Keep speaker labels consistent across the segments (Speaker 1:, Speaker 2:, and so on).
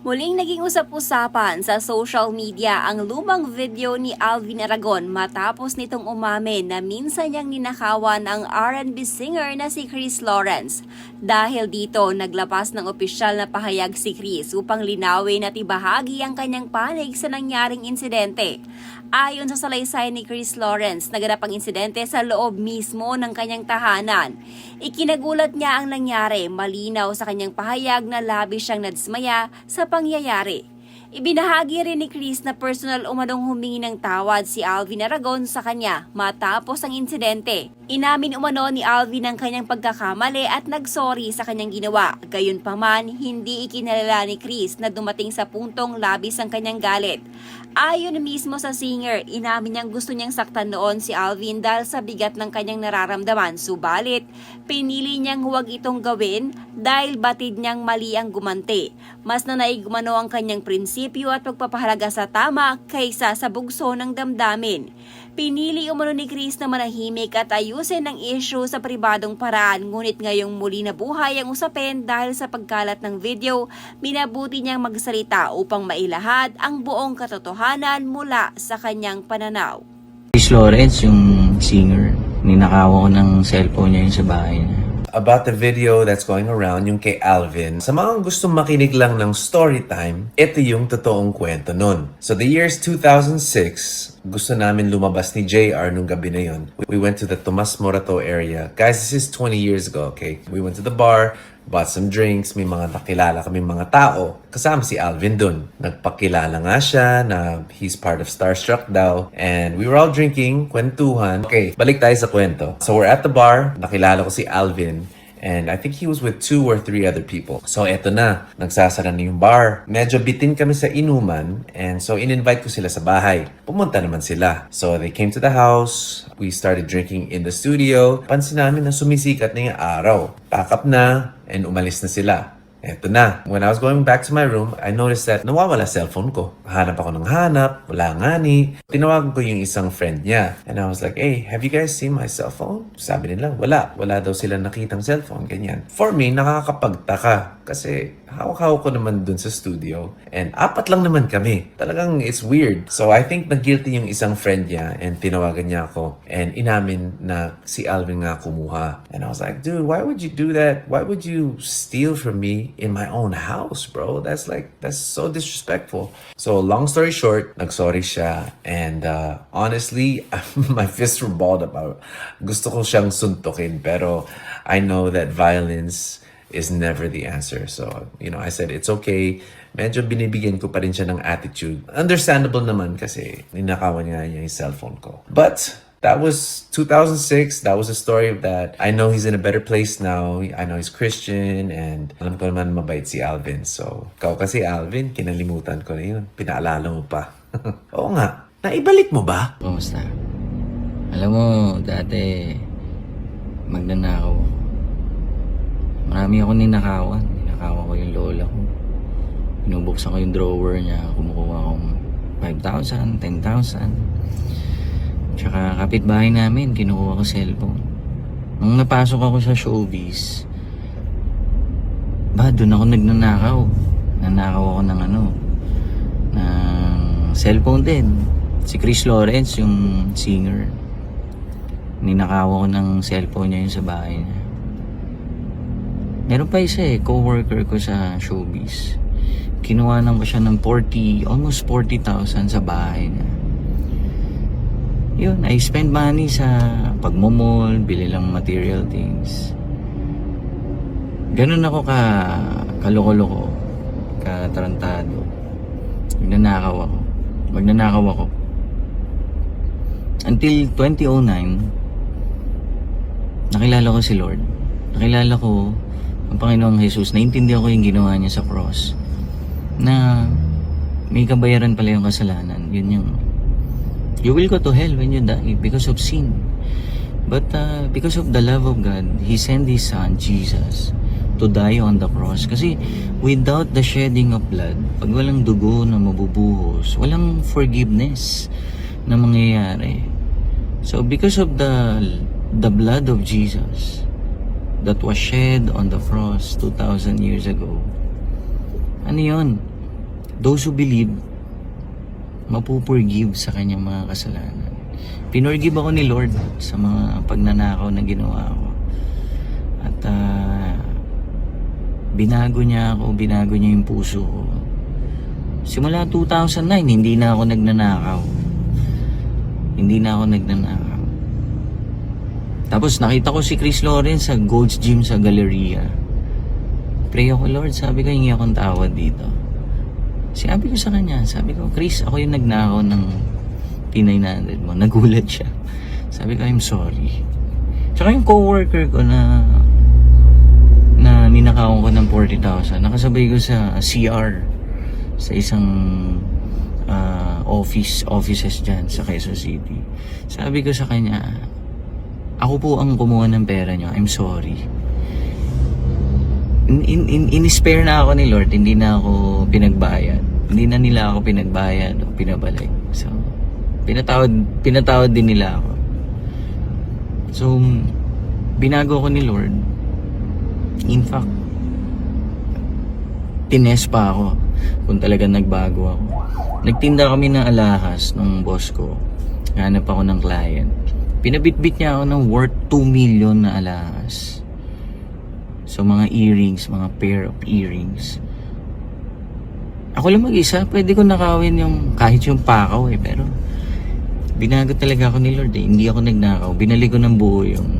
Speaker 1: Muling naging usap-usapan sa social media ang lumang video ni Alvin Aragon matapos nitong umamin na minsan niyang ninakawan ang R&B singer na si Chris Lawrence. Dahil dito, naglabas ng opisyal na pahayag si Chris upang linawin at ibahagi ang kanyang panig sa nangyaring insidente. Ayon sa salaysay ni Chris Lawrence, naganap ang insidente sa loob mismo ng kanyang tahanan. Ikinagulat niya ang nangyari, malinaw sa kanyang pahayag na labis siyang nadismaya sa pangyayari. Ibinahagi rin ni Chris na personal umanong humingi ng tawad si Alvin Aragon sa kanya matapos ang insidente. Inamin umano ni Alvin ang kanyang pagkakamali at nagsorry sa kanyang ginawa. Gayunpaman, hindi ikinalala ni Chris na dumating sa puntong labis ang kanyang galit. Ayon mismo sa singer, inamin niyang gusto niyang saktan noon si Alvin dahil sa bigat ng kanyang nararamdaman. Subalit, pinili niyang huwag itong gawin dahil batid niyang mali ang gumanti. Mas nanaig umano ang kanyang prinsipyo at pagpapahalaga sa tama kaysa sa bugso ng damdamin. Pinili umano ni Chris na manahimik at ayusin ang issue sa pribadong paraan, ngunit ngayong muli na buhay ang usapin dahil sa pagkalat ng video, minabuti niyang magsalita upang mailahad ang buong katotohanan mula sa kanyang pananaw.
Speaker 2: Chris Lawrence, yung singer, ninakaw ko ng cellphone niya yung sa bahay niya.
Speaker 3: About the video that's going around, yung kay Alvin, sa mga gustong makinig lang ng story time, ito yung totoong kwento nun. So the year's 2006, gusto namin lumabas ni JR nung gabi na yun. We went to the Tomas Morato area. Guys, this is 20 years ago, okay? We went to the bar, bought some drinks, may mga nakilala kami mga tao. Kasama si Alvin dun. Nagpakilala nga siya na he's part of Starstruck daw. And we were all drinking, kwentuhan. Okay, balik tayo sa kwento. So we're at the bar, nakilala ko si Alvin. And I think he was with 2 or 3 other people. So eto na, nagsasara na yung bar. Medyo bitin kami sa inuman, and so in-invite ko sila sa bahay. Pumunta naman sila. So they came to the house, we started drinking in the studio. Pansin namin na sumisikat na yung araw. Pack up na, and umalis na sila. Eto na. When I was going back to my room, I noticed that nawawala cellphone ko. Hanap ako ng hanap, wala nga ni. Tinawagan ko yung isang friend niya. And I was like, hey, have you guys seen my cellphone? Sabi nila, wala. Wala daw sila nakitang cellphone, ganyan. For me, nakakapagtaka. Kasi hawak-hawak ko naman dun sa studio. And 4 lang naman kami. Talagang it's weird. So I think na-guilty yung isang friend niya and tinawagan niya ako. And inamin na si Alvin nga kumuha. And I was like, dude, why would you do that? Why would you steal from me in my own house, bro? That's so disrespectful. So long story short, nagsorry siya. And honestly, my fists were balled about. Gusto ko siyang suntukin. Pero I know that violence is never the answer. So, I said, it's okay. Medyo binibigyan ko pa rin siya ng attitude. Understandable naman kasi ninakawan nga niya yung cellphone ko. But that was 2006. That was a story of that. I know he's in a better place now. I know he's Christian and alam ko naman mabait si Alvin. So, ikaw kasi Alvin, kinalimutan ko na yun. Pinaalala mo pa. Oo nga. Naibalik mo ba?
Speaker 2: Kumusta? Alam mo, dati magnanakaw ako. Marami ako ninakawan. Ninakawan ko yung lola ko. Binubuksan ko yung drawer niya. Kumukuha akong 5,000, 10,000. Tsaka kapitbahay namin, kinukuha ko cellphone. Nung napasok ako sa showbiz, doon ako nagnanakaw. Nanakaw ako ng ng cellphone din. Si Chris Lawrence, yung singer. Ninakaw ako ng cellphone niya yung sa bahay niya. Meron pa isa co-worker ko sa showbiz. Kinuhanan ko siya ng almost 40,000 sa bahay niya. Yun, I spend money sa pagmomall, bili lang material things. Ganun ako kaloko-loko, katarantado. Magnanakaw ako. Until 2009, nakilala ko si Lord. Nakilala ko ang Panginoong Jesus. Naintindihan ko yung ginawa niya sa cross. Na may kabayaran pala yung kasalanan. Yun yung you will go to hell when you die because of sin. But because of the love of God, He sent His Son, Jesus, to die on the cross. Kasi without the shedding of blood, pag walang dugo na mabubuhos, walang forgiveness na mangyayari. So because of the blood of Jesus that was shed on the cross 2,000 years ago, ano yun? those who believe, mapupurgive sa kanyang mga kasalanan. Pinurgive ako ni Lord sa mga pagnanakaw na ginawa ko. At binago niya yung puso ko. Simula 2009, hindi na ako nagnanakaw. Tapos nakita ko si Chris Lawrence sa Gold's Gym sa Galleria. Pray ako, Lord, sabi ko, hingi akong tawad dito. Sabi ko sa kanya, Chris, ako yung nagnakaw ng P900 mo. Nagulat siya. Sabi ko, I'm sorry. Tsaka yung co-worker ko na ninakawan ko ng 40,000, nakasabay ko sa CR sa isang offices dyan sa Quezon City. Sabi ko sa kanya, ako po ang kumuha ng pera nyo. I'm sorry. In-spare na ako ni Lord, hindi na ako pinagbayad. Hindi na nila ako pinagbayad o pinabalik. So, pinatawad din nila ako. So, binago ko ni Lord. In fact, tinest pa ako kung talagang nagbago ako. Nagtinda kami ng alahas ng boss ko. Hanap ako ng client. Pinabitbit niya ako ng worth 2 million na alahas. So mga earrings, mga pair of earrings. Ako lang mag-isa, pwede ko nakawin kahit yung pakaw pero binago talaga ako ni Lord Hindi ako nagnakaw. Binali ko ng buo yung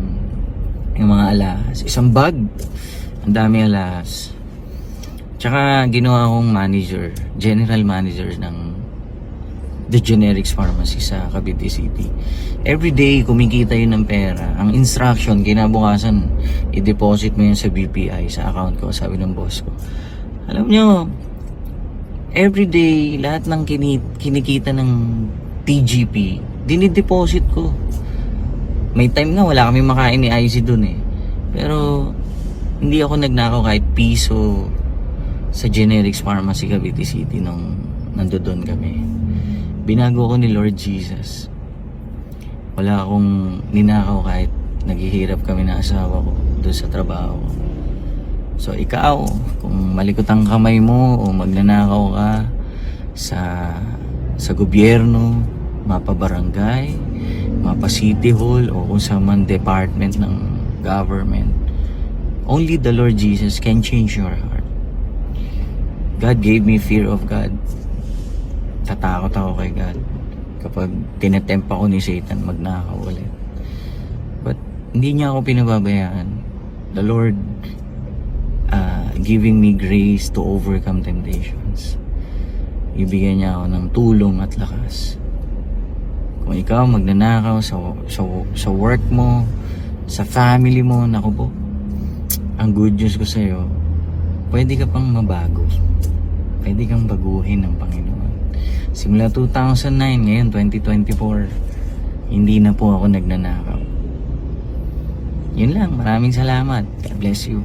Speaker 2: mga alahas. Isang bag. Ang dami alahas. Tsaka ginawa akong general manager ng The Generics Pharmacy sa Cavite City. Every day, kumikita yun ng pera. Ang instruction, kinabukasan, i-deposit mo yun sa BPI, sa account ko, sabi ng boss ko. Alam nyo, every day, lahat ng kinikita ng TGP, dinideposit ko. May time na wala kami makain ni IC dun Pero, hindi ako nagnakaw kahit piso sa Generics Pharmacy Cavite City nung nandoon kami. Binago ko ni Lord Jesus. Wala akong ninakaw kahit naghihirap kami na asawa ko doon sa trabaho ko. So ikaw, kung malikot ang kamay mo o magnanakaw ka sa gobyerno, mapabarangay, mapa city hall o kung sa man department ng government, only the Lord Jesus can change your heart. God gave me fear of God. Tatakot ako kay God kapag tinetempt ako ni Satan magnakaw ulit. But hindi niya ako pinababayaan. The Lord giving me grace to overcome temptations. Ibigyan niya ako ng tulong at lakas. Kung ikaw magnanakaw sa work mo, sa family mo, naku po, ang good news ko sa'yo, pwede ka pang mabago. Pwede kang baguhin ng Panginoon. Simula 2009, ngayon 2024, hindi na po ako nagnanakaw. Yun lang, maraming salamat. God bless you.